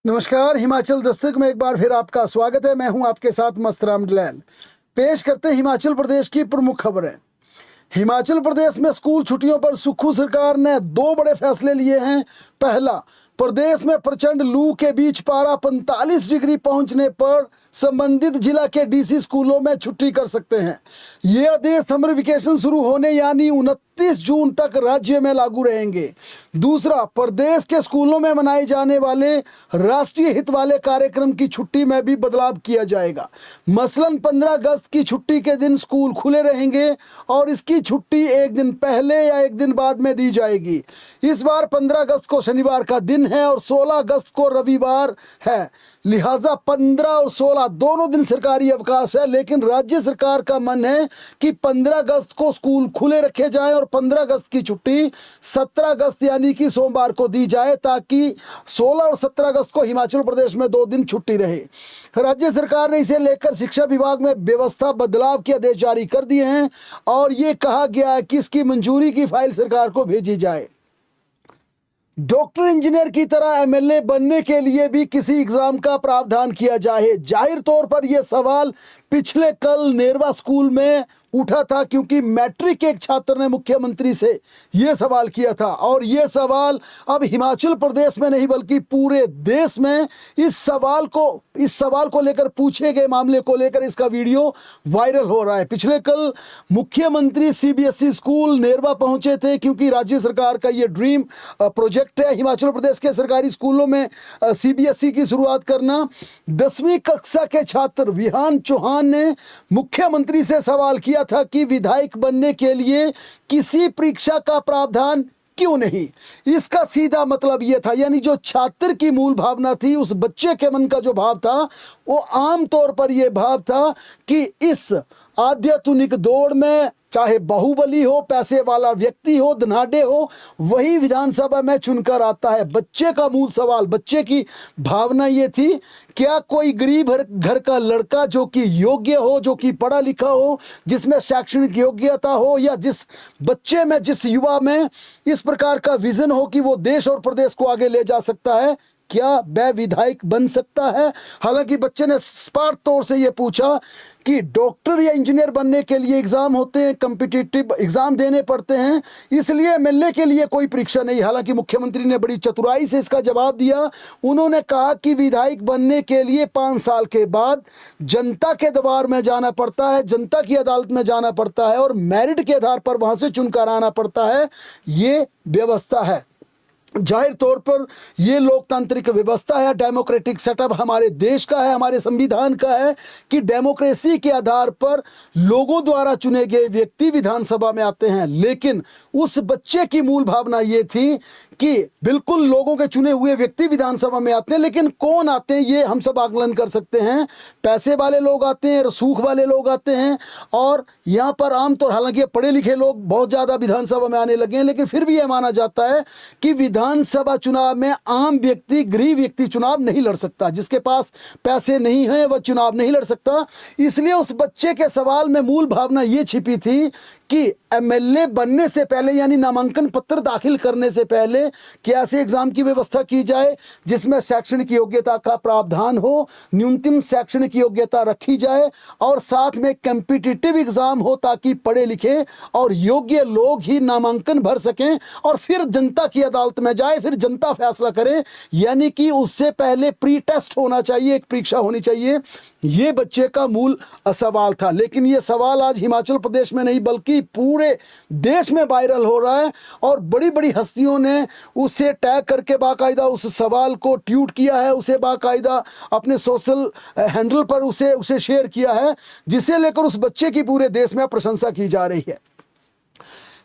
नमस्कार। हिमाचल दस्तक में एक बार फिर आपका स्वागत है। मैं हूं आपके साथ मस्त राम डलैल। पेश करते हैं हिमाचल प्रदेश की प्रमुख खबरें। हिमाचल प्रदेश में स्कूल छुट्टियों पर सुक्खू सरकार ने दो बड़े फैसले लिए हैं। पहला, प्रदेश में प्रचंड लू के बीच पारा 45 डिग्री पहुंचने पर संबंधित जिला के डीसी स्कूलों में छुट्टी कर सकते हैं। ये आदेश समर वेकेशन शुरू होने यानी 29 जून तक राज्य में लागू रहेंगे। दूसरा, प्रदेश के स्कूलों में मनाए जाने वाले राष्ट्रीय हित वाले कार्यक्रम की छुट्टी में भी बदलाव किया जाएगा। मसलन 15 अगस्त की छुट्टी के दिन स्कूल खुले रहेंगे और इसकी छुट्टी एक दिन पहले या एक दिन बाद में दी जाएगी। इस बार 15 अगस्त को शनिवार का दिन है और 16 अगस्त को रविवार है, लिहाजा 15 और 16 दोनों दिन सरकारी अवकाश है। लेकिन राज्य सरकार का मन है कि 15 अगस्त को स्कूल खुले रखे जाएं और 15 अगस्त की छुट्टी 17 अगस्त यानी कि सोमवार को दी जाए, ताकि 16 और 17 अगस्त को हिमाचल प्रदेश में 2 दिन छुट्टी रहे। राज्य सरकार ने इसे लेकर शिक्षा विभाग में व्यवस्था बदलाव के आदेश जारी कर दिए हैं और ये कहा गया है कि इसकी मंजूरी की फाइल सरकार को भेजी जाए। डॉक्टर इंजीनियर की तरह एमएलए बनने के लिए भी किसी एग्जाम का प्रावधान किया जाए। जाहिर तौर पर यह सवाल पिछले कल नेरवा स्कूल में उठा था, क्योंकि मैट्रिक के एक छात्र ने मुख्यमंत्री से यह सवाल किया था और यह सवाल अब हिमाचल प्रदेश में नहीं बल्कि पूरे देश में इस सवाल को लेकर पूछे गए मामले को लेकर इसका वीडियो वायरल हो रहा है। पिछले कल मुख्यमंत्री सीबीएसई स्कूल नेरवा पहुंचे थे, क्योंकि राज्य सरकार का यह ड्रीम प्रोजेक्ट है हिमाचल प्रदेश के सरकारी स्कूलों में सीबीएसई की शुरुआत करना। 10वीं कक्षा के छात्र विहान चौहान ने मुख्यमंत्री से सवाल किया था कि विधायक बनने के लिए किसी परीक्षा का प्रावधान क्यों नहीं। इसका सीधा मतलब यह था, यानी जो छात्र की मूल भावना थी, उस बच्चे के मन का जो भाव था, वो आम तौर पर यह भाव था कि इस आध्यात्मिक दौड़ में चाहे बाहुबली हो, पैसे वाला व्यक्ति हो, धनाढ्य हो, वही विधानसभा में चुनकर आता है। बच्चे का मूल सवाल, बच्चे की भावना ये थी, क्या कोई गरीब घर का लड़का जो कि योग्य हो, जो कि पढ़ा लिखा हो, जिसमें शैक्षणिक योग्यता हो, या जिस बच्चे में, जिस युवा में इस प्रकार का विजन हो कि वो देश और प्रदेश को आगे ले जा सकता है, क्या वह विधायक बन सकता है। हालांकि बच्चे ने स्पष्ट तौर से यह पूछा कि डॉक्टर या इंजीनियर बनने के लिए एग्जाम होते हैं, कॉम्पिटिटिव एग्जाम देने पड़ते हैं, इसलिए एमएलए के लिए कोई परीक्षा नहीं। हालांकि मुख्यमंत्री ने बड़ी चतुराई से इसका जवाब दिया। उन्होंने कहा कि विधायक बनने के लिए 5 साल के बाद जनता के दरबार में जाना पड़ता है, जनता की अदालत में जाना पड़ता है और मेरिट के आधार पर वहां से चुनकर आना पड़ता है। ये व्यवस्था है। जाहिर तौर पर यह लोकतांत्रिक व्यवस्था है, डेमोक्रेटिक सेटअप हमारे देश का है, हमारे संविधान का है कि डेमोक्रेसी के आधार पर लोगों द्वारा चुने गए व्यक्ति विधानसभा में आते हैं। लेकिन उस बच्चे की मूल भावना यह थी कि बिल्कुल लोगों के चुने हुए व्यक्ति विधानसभा में आते हैं, लेकिन कौन आते हैं ये हम सब आकलन कर सकते हैं। पैसे वाले लोग आते हैं, रसूख वाले लोग आते हैं, और यहाँ पर आमतौर, हालांकि पढ़े लिखे लोग बहुत ज़्यादा विधानसभा में आने लगे हैं, लेकिन फिर भी यह माना जाता है कि विधानसभा चुनाव में आम व्यक्ति, गरीब व्यक्ति चुनाव नहीं लड़ सकता। जिसके पास पैसे नहीं है वह चुनाव नहीं लड़ सकता। इसलिए उस बच्चे के सवाल में मूल भावना ये छिपी थी कि एमएलए बनने से पहले, यानी नामांकन पत्र दाखिल करने से पहले, क्या ऐसे एग्जाम की व्यवस्था की जाए जिसमें शैक्षणिक योग्यता का प्रावधान हो, न्यूनतम शैक्षणिक योग्यता रखी जाए और साथ में कॉम्पिटिटिव एग्जाम हो, ताकि पढ़े लिखे और योग्य लोग ही नामांकन भर सकें और फिर जनता की अदालत में जाए, फिर जनता फैसला करे। यानी कि उससे पहले प्री टेस्ट होना चाहिए, एक परीक्षा होनी चाहिए। ये बच्चे का मूल सवाल था। लेकिन ये सवाल आज हिमाचल प्रदेश में नहीं बल्कि पूरे देश में वायरल हो रहा है और बड़ी बड़ी हस्तियों ने उसे टैग करके बाकायदा उस सवाल को ट्वीट किया है, उसे बाकायदा अपने सोशल हैंडल पर उसे शेयर किया है, जिसे लेकर उस बच्चे की पूरे देश में प्रशंसा की जा रही है।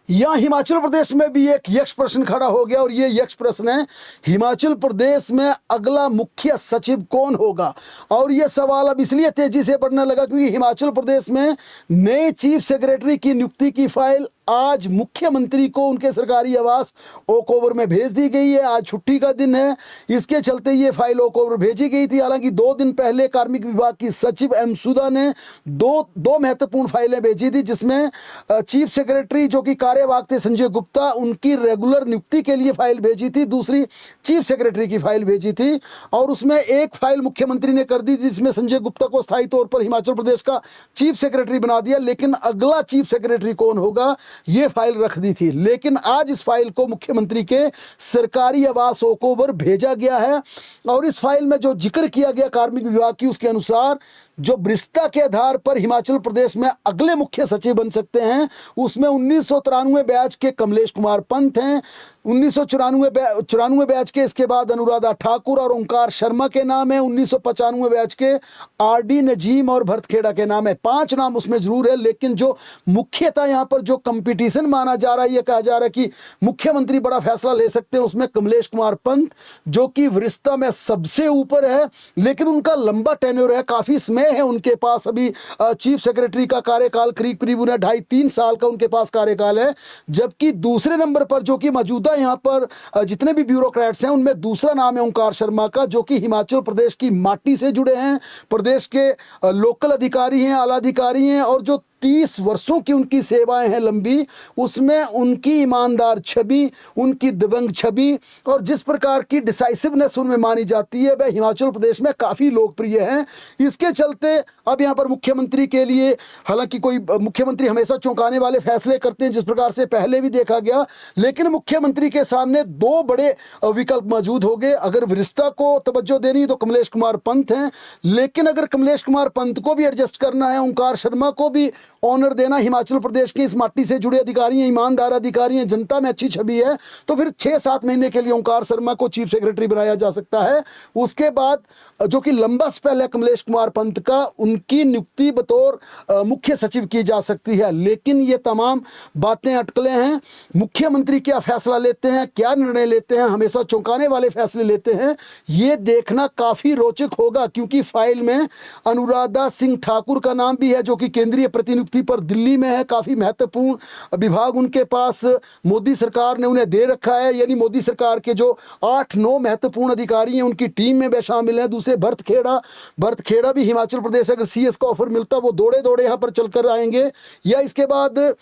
यहाँ हिमाचल प्रदेश में भी एक यक्ष प्रश्न खड़ा हो गया और ये यक्ष प्रश्न है, हिमाचल प्रदेश में अगला मुख्य सचिव कौन होगा। और ये सवाल अब इसलिए तेजी से बढ़ने लगा क्योंकि हिमाचल प्रदेश में नए चीफ सेक्रेटरी की नियुक्ति की फाइल आज मुख्यमंत्री को उनके सरकारी आवास ओक ओवर में भेज दी गई है। आज छुट्टी का दिन है, इसके चलते ये फाइल ओक ओवर भेजी गई थी। हालांकि 2 दिन पहले कार्मिक विभाग की सचिव एम सुधा ने दो महत्वपूर्ण फाइलें भेजी थी, जिसमें चीफ सेक्रेटरी जो कि कार्यवाहक थे संजय गुप्ता, उनकी रेगुलर नियुक्ति के लिए फाइल भेजी थी, दूसरी चीफ सेक्रेटरी की फाइल भेजी थी। और उसमें एक फाइल मुख्यमंत्री ने कर दी जिसमें संजय गुप्ता को स्थायी तौर पर हिमाचल प्रदेश का चीफ सेक्रेटरी बना दिया, लेकिन अगला चीफ सेक्रेटरी कौन होगा ये फाइल रख दी थी। लेकिन आज इस फाइल को मुख्यमंत्री के सरकारी आवास ओक ओवर भेजा गया है और इस फाइल में जो जिक्र किया गया कार्मिक विभाग की, उसके अनुसार जो वरिष्ठता के आधार पर हिमाचल प्रदेश में अगले मुख्य सचिव बन सकते हैं, उसमें 1993 बैच के कमलेश कुमार पंत हैं, 1994 बैच के इसके बाद अनुराधा ठाकुर और ओंकार शर्मा के नाम है, 1995 बैच के आरडी नजीम और भरत खेड़ा के नाम है। 5 नाम उसमें जरूर है, लेकिन जो मुख्यतः यहाँ पर जो कंपटीशन माना जा रहा है, ये कहा जा रहा है कि मुख्यमंत्री बड़ा फैसला ले सकते हैं, उसमें कमलेश कुमार पंत जो कि वरिष्ठता में सबसे ऊपर है, लेकिन उनका लंबा टेन्योर है, काफी समय है उनके पास। अभी चीफ सेक्रेटरी का कार्यकाल करीब 2.5-3 साल का उनके पास कार्यकाल है। जबकि दूसरे नंबर पर जो कि मौजूदा यहाँ पर जितने भी ब्यूरोक्रेट्स हैं उनमें दूसरा नाम है ओंकार शर्मा का, जो कि हिमाचल प्रदेश की माटी से जुड़े हैं, प्रदेश के लोकल अधिकारी हैं, आला अधिकारी हैं, और जो 30 वर्षों की उनकी सेवाएं हैं लंबी, उसमें उनकी ईमानदार छवि, उनकी दबंग छवि और जिस प्रकार की डिसाइसिवनेस उनमें मानी जाती है, वह हिमाचल प्रदेश में काफ़ी लोकप्रिय हैं। इसके चलते अब यहाँ पर मुख्यमंत्री के लिए, हालांकि कोई मुख्यमंत्री हमेशा चौंकाने वाले फैसले करते हैं जिस प्रकार से पहले भी देखा गया, लेकिन मुख्यमंत्री के सामने 2 बड़े विकल्प मौजूद हो गए। अगर वरिष्ठता को तवज्जो देनी तो कमलेश कुमार पंत हैं, लेकिन अगर कमलेश कुमार पंत को भी एडजस्ट करना है, ओंकार शर्मा को भी ऑनर देना, हिमाचल प्रदेश के इस माटी से जुड़े अधिकारी हैं, ईमानदार अधिकारी हैं, जनता में अच्छी छवि है, तो फिर 6-7 महीने के लिए ओंकार शर्मा को चीफ सेक्रेटरी बनाया जा सकता है। उसके बाद जो कि लंबा स्पेल है कमलेश कुमार पंत का, उनकी नियुक्ति बतौर मुख्य सचिव की जा सकती है। लेकिन ये तमाम बातें अटकलें हैं। मुख्यमंत्री क्या फैसला लेते हैं, क्या निर्णय लेते हैं, हमेशा चौंकाने वाले फैसले लेते हैं, ये देखना काफी रोचक होगा, क्योंकि फाइल में अनुराधा सिंह ठाकुर का नाम भी है जो कि केंद्रीय प्रतिनियुक्ति पर दिल्ली में है। काफी महत्वपूर्ण विभाग उनके पास मोदी सरकार ने उन्हें दे रखा है, यानी मोदी सरकार के जो 8-9 महत्वपूर्ण अधिकारी हैं उनकी टीम में वे शामिल हैं। दूसरे भरत खेड़ा भी हिमाचल प्रदेश, अगर सीएस का ऑफर मिलता वो दौड़े यहाँ पर चलकर आएंगे। या इसके बाद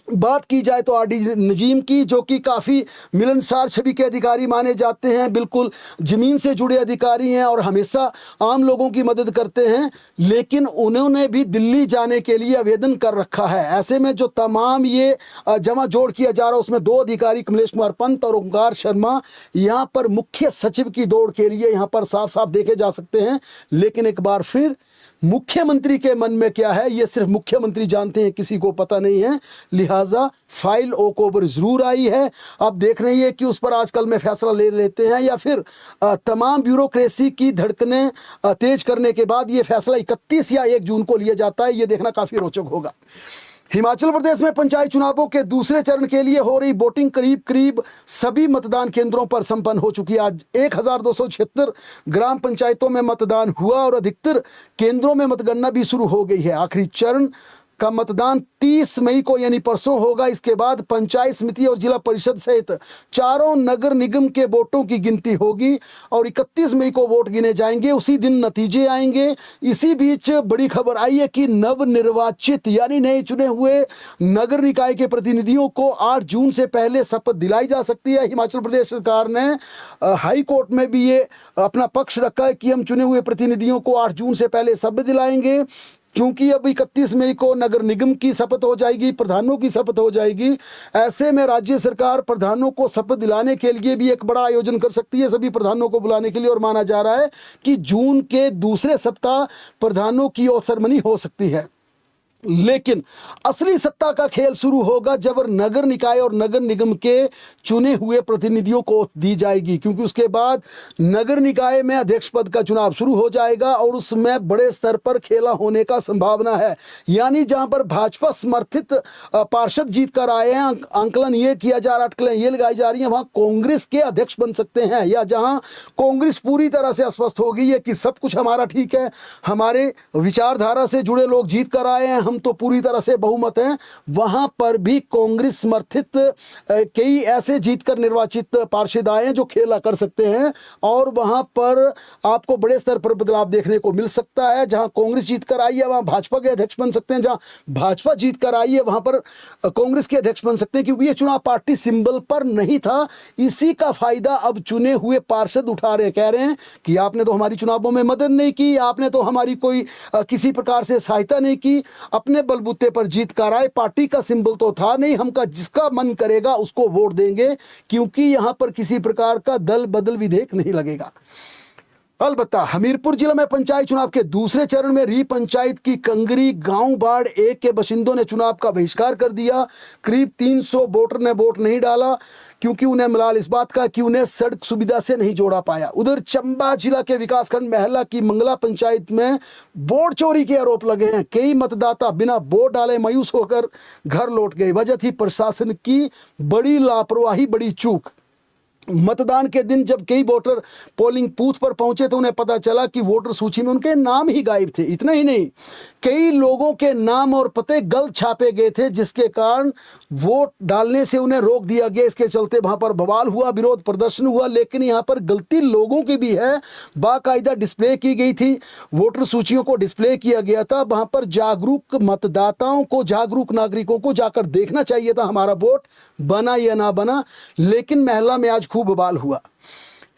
बात की जाए तो आरडी नजीम की, जो कि काफ़ी मिलनसार छवि के अधिकारी माने जाते हैं, बिल्कुल ज़मीन से जुड़े अधिकारी हैं और हमेशा आम लोगों की मदद करते हैं, लेकिन उन्होंने भी दिल्ली जाने के लिए आवेदन कर रखा है। ऐसे में जो तमाम ये जमा जोड़ किया जा रहा है उसमें 2 अधिकारी कमलेश कुमार पंत और ओंकार शर्मा यहाँ पर मुख्य सचिव की दौड़ के लिए यहाँ पर साफ साफ देखे जा सकते हैं। लेकिन एक बार फिर मुख्यमंत्री के मन में क्या है ये सिर्फ मुख्यमंत्री जानते हैं, किसी को पता नहीं है। लिहाजा फाइल ओक ओवर जरूर आई है, अब देख रही है कि उस पर आजकल में फैसला ले लेते हैं या फिर तमाम ब्यूरोक्रेसी की धड़कनें तेज करने के बाद ये फैसला 31 या 1 जून को लिया जाता है। ये देखना काफी रोचक होगा। हिमाचल प्रदेश में पंचायत चुनावों के दूसरे चरण के लिए हो रही वोटिंग करीब सभी मतदान केंद्रों पर संपन्न हो चुकी है। आज 1276 ग्राम पंचायतों में मतदान हुआ और अधिकतर केंद्रों में मतगणना भी शुरू हो गई है। आखिरी चरण का मतदान 30 मई को यानी परसों होगा। इसके बाद पंचायत समिति और जिला परिषद सहित 4 नगर निगम के वोटों की गिनती होगी और 31 मई को वोट गिने जाएंगे, उसी दिन नतीजे आएंगे। इसी बीच बड़ी खबर आई है कि नवनिर्वाचित यानी नए चुने हुए नगर निकाय के प्रतिनिधियों को 8 जून से पहले शपथ दिलाई जा सकती है। हिमाचल प्रदेश सरकार ने हाई कोर्ट में भी ये अपना पक्ष रखा है कि हम चुने हुए प्रतिनिधियों को 8 जून से पहले शपथ दिलाएंगे, क्योंकि अब 31 मई को नगर निगम की शपथ हो जाएगी, प्रधानों की शपथ हो जाएगी। ऐसे में राज्य सरकार प्रधानों को शपथ दिलाने के लिए भी एक बड़ा आयोजन कर सकती है, सभी प्रधानों को बुलाने के लिए, और माना जा रहा है कि जून के दूसरे सप्ताह प्रधानों की सेरेमनी हो सकती है। लेकिन असली सत्ता का खेल शुरू होगा जब नगर निकाय और नगर निगम के चुने हुए प्रतिनिधियों को दी जाएगी, क्योंकि उसके बाद नगर निकाय में अध्यक्ष पद का चुनाव शुरू हो जाएगा और उसमें बड़े स्तर पर खेला होने का संभावना है। यानी जहां पर भाजपा समर्थित पार्षद जीत कर आए हैं, आंकलन ये किया जा रहा, अटकलें ये लगाई जा रही हैं, वहां कांग्रेस के अध्यक्ष बन सकते हैं। या जहां कांग्रेस पूरी तरह से अस्वस्थ हो गई है कि सब कुछ हमारा ठीक है, हमारे विचारधारा से जुड़े लोग जीत कर आए हैं, हम तो पूरी तरह से बहुमत हैं, वहां पर भी कांग्रेस समर्थित कई ऐसे जीतकर निर्वाचित पार्षद आए हैं जो खेला कर सकते हैं, और वहां पर आपको बड़े स्तर पर बदलाव देखने को मिल सकता है। जहां कांग्रेस जीतकर आई है वहां भाजपा के अध्यक्ष बन सकते हैं, जहां भाजपा जीतकर आई है वहां पर कांग्रेस के अध्यक्ष बन सकते हैं, क्योंकि ये चुनाव पार्टी सिंबल पर नहीं था। इसी का फायदा अब चुने हुए पार्षद उठा रहे हैं, कह रहे हैं कि आपने तो हमारी चुनावों में मदद नहीं की, आपने तो हमारी कोई किसी प्रकार से सहायता नहीं की, अपने बलबूते पर जीत कर आए, पार्टी का सिंबल तो था नहीं, हमका जिसका मन करेगा उसको वोट देंगे, क्योंकि यहां पर किसी प्रकार का दल बदल विधेयक नहीं लगेगा। अलबत्ता हमीरपुर जिला में पंचायत चुनाव के दूसरे चरण में री पंचायत की कंगरी गांव वार्ड 1 के बाशिंदों ने चुनाव का बहिष्कार कर दिया। करीब 300 वोटर ने वोट नहीं डाला, क्योंकि उन्हें मलाल इस बात का कि उन्हें सड़क सुविधा से नहीं जोड़ा पाया। उधर चंबा जिला के विकासखंड महला की मंगला पंचायत में वोट चोरी के आरोप लगे हैं। कई मतदाता बिना वोट डाले मायूस होकर घर लौट गए। वजह थी प्रशासन की बड़ी लापरवाही, बड़ी चूक। मतदान के दिन जब कई वोटर पोलिंग बूथ पर पहुंचे तो उन्हें पता चला कि वोटर सूची में उनके नाम ही गायब थे। इतना ही नहीं, कई लोगों के नाम और पते गलत छापे गए थे, जिसके कारण वोट डालने से उन्हें रोक दिया गया। इसके चलते वहां पर बवाल हुआ, विरोध प्रदर्शन हुआ। लेकिन यहां पर गलती लोगों की भी है। बाकायदा डिस्प्ले की गई थी, वोटर सूचियों को डिस्प्ले किया गया था। वहां पर जागरूक मतदाताओं को, जागरूक नागरिकों को जाकर देखना चाहिए था हमारा वोट बना या ना बना। लेकिन महला में आज खूब बवाल हुआ।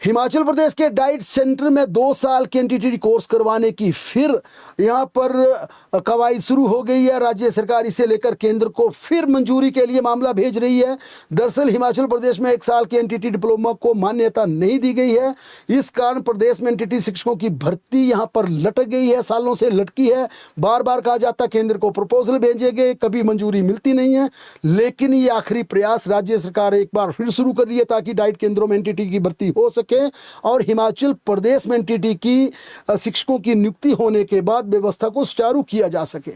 हिमाचल प्रदेश के डाइट सेंटर में 2 साल के एनटीटी कोर्स करवाने की फिर यहां पर कवायद शुरू हो गई है। राज्य सरकार इसे लेकर केंद्र को फिर मंजूरी के लिए मामला भेज रही है। दरअसल हिमाचल प्रदेश में 1 साल के एनटीटी डिप्लोमा को मान्यता नहीं दी गई है। इस कारण प्रदेश में एनटीटी शिक्षकों की भर्ती यहां पर लटक गई है, सालों से लटकी है। बार बार कहा जाता केंद्र को प्रपोजल भेजेंगे, कभी मंजूरी मिलती नहीं है। लेकिन ये आखिरी प्रयास राज्य सरकार एक बार फिर शुरू कर रही है, ताकि डाइट केंद्रों में एनटीटी की भर्ती हो सके और हिमाचल प्रदेश में एनटीटी की शिक्षकों की नियुक्ति होने के बाद व्यवस्था को सुचारू किया जा सके।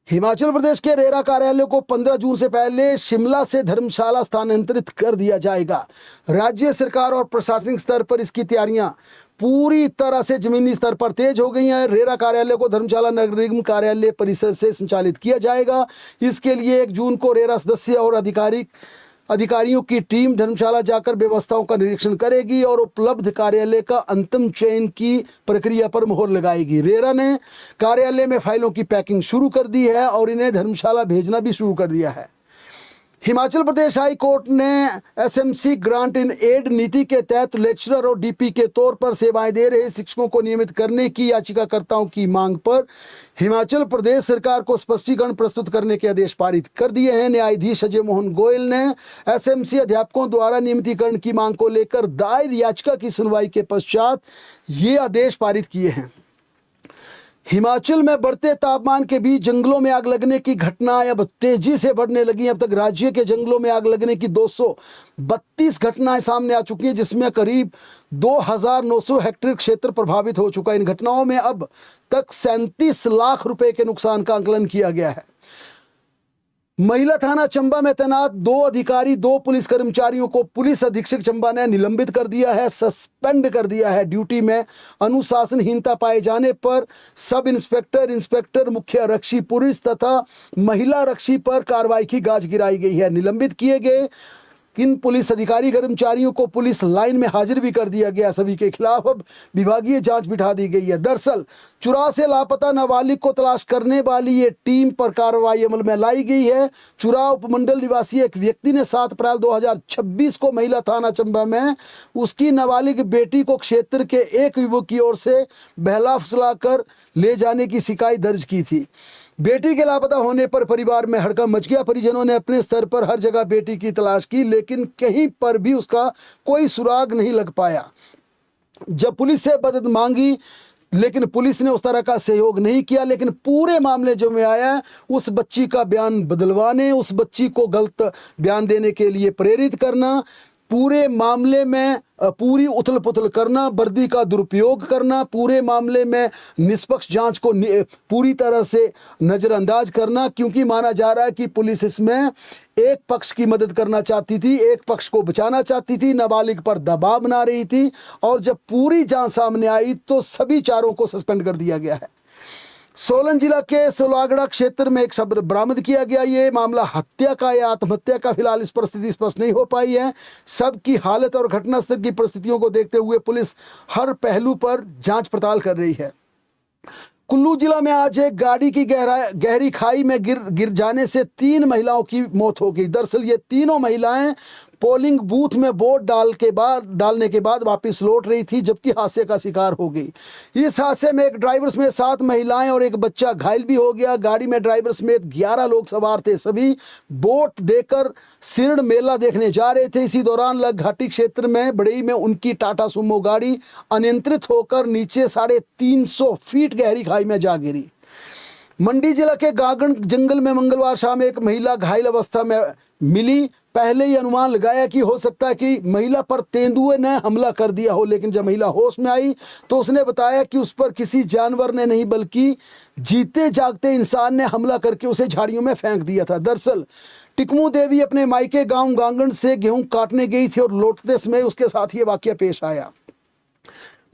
हिमाचल प्रदेश के रेरा कार्यालय को 15 जून से पहले शिमला से धर्मशाला स्थानांतरित कर दिया जाएगा। राज्य सरकार और प्रशासनिक स्तर पर इसकी तैयारियां पूरी तरह से जमीनी स्तर पर तेज हो गई हैं। रेरा कार्यालय को धर्मशाला नगर निगम कार्यालय परिसर से संचालित किया जाएगा। इसके लिए 1 जून को रेरा सदस्य और अधिकारियों की टीम धर्मशाला जाकर व्यवस्थाओं का निरीक्षण करेगी और उपलब्ध कार्यालय का अंतिम चयन की प्रक्रिया पर मोहर लगाएगी। रेरा ने कार्यालय में फाइलों की पैकिंग शुरू कर दी है और इन्हें धर्मशाला भेजना भी शुरू कर दिया है। हिमाचल प्रदेश हाई कोर्ट ने एसएमसी ग्रांट इन एड नीति के तहत लेक्चरर और डीपी के तौर पर सेवाएं दे रहे शिक्षकों को नियमित करने की याचिकाकर्ताओं की मांग पर हिमाचल प्रदेश सरकार को स्पष्टीकरण प्रस्तुत करने के आदेश पारित कर दिए हैं। न्यायाधीश अजय मोहन गोयल ने एसएमसी अध्यापकों द्वारा नियमितीकरण की मांग को लेकर दायर याचिका की सुनवाई के पश्चात ये आदेश पारित किए हैं। हिमाचल में बढ़ते तापमान के बीच जंगलों में आग लगने की घटनाएं अब तेजी से बढ़ने लगी। अब तक राज्य के जंगलों में आग लगने की 232 घटनाएं सामने आ चुकी हैं, जिसमें करीब 2900 हेक्टेयर क्षेत्र प्रभावित हो चुका है। इन घटनाओं में अब तक 37 लाख रुपए के नुकसान का आकलन किया गया है। महिला थाना चंबा में तैनात 2 अधिकारी, 2 पुलिस कर्मचारियों को पुलिस अधीक्षक चंबा ने निलंबित कर दिया है, सस्पेंड कर दिया है। ड्यूटी में अनुशासनहीनता पाए जाने पर सब इंस्पेक्टर, इंस्पेक्टर मुख्य आरक्षी पुलिस तथा महिला आरक्षी पर कार्रवाई की गाज गिराई गई है। निलंबित किए गए इन पुलिस अधिकारी कर्मचारियों को पुलिस लाइन में हाजिर भी कर दिया गया। सभी के खिलाफ अब विभागीय जांच बिठा दी गई है। दरअसल चुरा से लापता नाबालिग को तलाश करने वाली ये टीम पर कार्रवाई अमल में लाई गई है। चुरा उपमंडल निवासी एक व्यक्ति ने 7 अप्रैल 2026 को महिला थाना चंबा में उसकी नाबालिग बेटी को क्षेत्र के एक युवक की ओर से बहला फुसला कर ले जाने की शिकायत दर्ज की थी। बेटी के लापता होने पर परिवार में हड़कंप मच गया। परिजनों ने अपने स्तर पर हर जगह बेटी की तलाश की, लेकिन कहीं पर भी उसका कोई सुराग नहीं लग पाया। जब पुलिस से मदद मांगी, लेकिन पुलिस ने उस तरह का सहयोग नहीं किया। लेकिन पूरे मामले जो में आया, उस बच्ची का बयान बदलवाने, उस बच्ची को गलत बयान देने के लिए प्रेरित करना, पूरे मामले में पूरी उथल पुथल करना, वर्दी का दुरुपयोग करना, पूरे मामले में निष्पक्ष जांच को पूरी तरह से नज़रअंदाज करना, क्योंकि माना जा रहा है कि पुलिस इसमें एक पक्ष की मदद करना चाहती थी, एक पक्ष को बचाना चाहती थी, नाबालिग पर दबाव बना रही थी। और जब पूरी जांच सामने आई तो सभी चारों को सस्पेंड कर दिया गया है। सोलन जिला के सोलागड़ा क्षेत्र में एक शव बरामद किया गया। ये मामला हत्या का या आत्महत्या का फिलहाल इस परिस्थिति स्पष्ट नहीं हो पाई है। शव की हालत और घटनास्थल की परिस्थितियों को देखते हुए पुलिस हर पहलू पर जांच पड़ताल कर रही है। कुल्लू जिला में आज एक गाड़ी की गहरी खाई में गिर जाने से 3 महिलाओं की मौत हो गई। दरअसल ये तीनों महिलाएं पोलिंग बूथ में वोट डालने के बाद वापस लौट रही थी, जबकि हादसे का शिकार हो गई। इस हादसे में एक ड्राइवर समेत 7 महिलाएं और एक बच्चा घायल भी हो गया। गाड़ी में ड्राइवर समेत 11 लोग सवार थे। सभी वोट देकर सिरड मेला देखने जा रहे थे। इसी दौरान घाटी क्षेत्र में बड़ई में उनकी टाटा सुमो गाड़ी अनियंत्रित होकर नीचे 350 फीट गहरी खाई में जा गिरी। मंडी जिला के गागण जंगल में मंगलवार शाम एक महिला घायल अवस्था में मिली। पहले ही अनुमान लगाया कि हो सकता है कि महिला पर तेंदुए ने हमला कर दिया हो, लेकिन जब महिला होश में आई तो उसने बताया कि उस पर किसी जानवर ने नहीं बल्कि जीते जागते इंसान ने हमला करके उसे झाड़ियों में फेंक दिया था। दरअसल टिकमू देवी अपने मायके गांव गांगण से गेहूं काटने गई थी और लौटते समय उसके साथ ये वाकया पेश आया।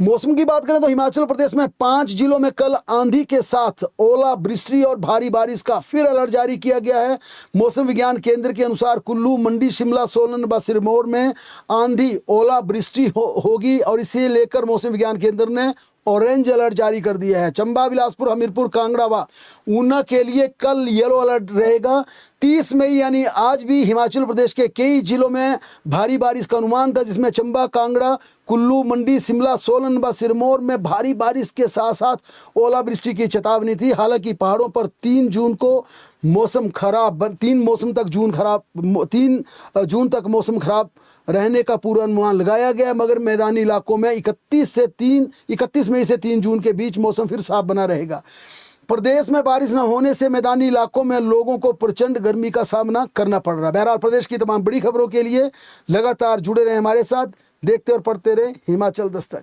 मौसम की बात करें तो हिमाचल प्रदेश में 5 जिलों में कल आंधी के साथ ओलावृष्टि और भारी बारिश का फिर अलर्ट जारी किया गया है। मौसम विज्ञान केंद्र के अनुसार कुल्लू, मंडी, शिमला, सोलन व सिरमौर में आंधी ओलावृष्टि होगी और इसे लेकर मौसम विज्ञान केंद्र ने ऑरेंज अलर्ट जारी कर दिया है। चंबा, बिलासपुर, हमीरपुर, कांगड़ा व ऊना के लिए कल येलो अलर्ट रहेगा। 30 मई यानी आज भी हिमाचल प्रदेश के कई जिलों में भारी बारिश का अनुमान था, जिसमें चंबा, कांगड़ा, कुल्लू, मंडी, शिमला, सोलन व सिरमौर में भारी बारिश के साथ साथ ओलावृष्टि की चेतावनी थी। हालांकि पहाड़ों पर 3 जून तक मौसम खराब रहने का पूर्वानुमान लगाया गया, मगर मैदानी इलाकों में 31 मई से 3 जून के बीच मौसम फिर साफ बना रहेगा। प्रदेश में बारिश न होने से मैदानी इलाकों में लोगों को प्रचंड गर्मी का सामना करना पड़ रहा है। बहरहाल प्रदेश की तमाम बड़ी खबरों के लिए लगातार जुड़े रहे हमारे साथ, देखते और पढ़ते रहे हिमाचल दस्तक।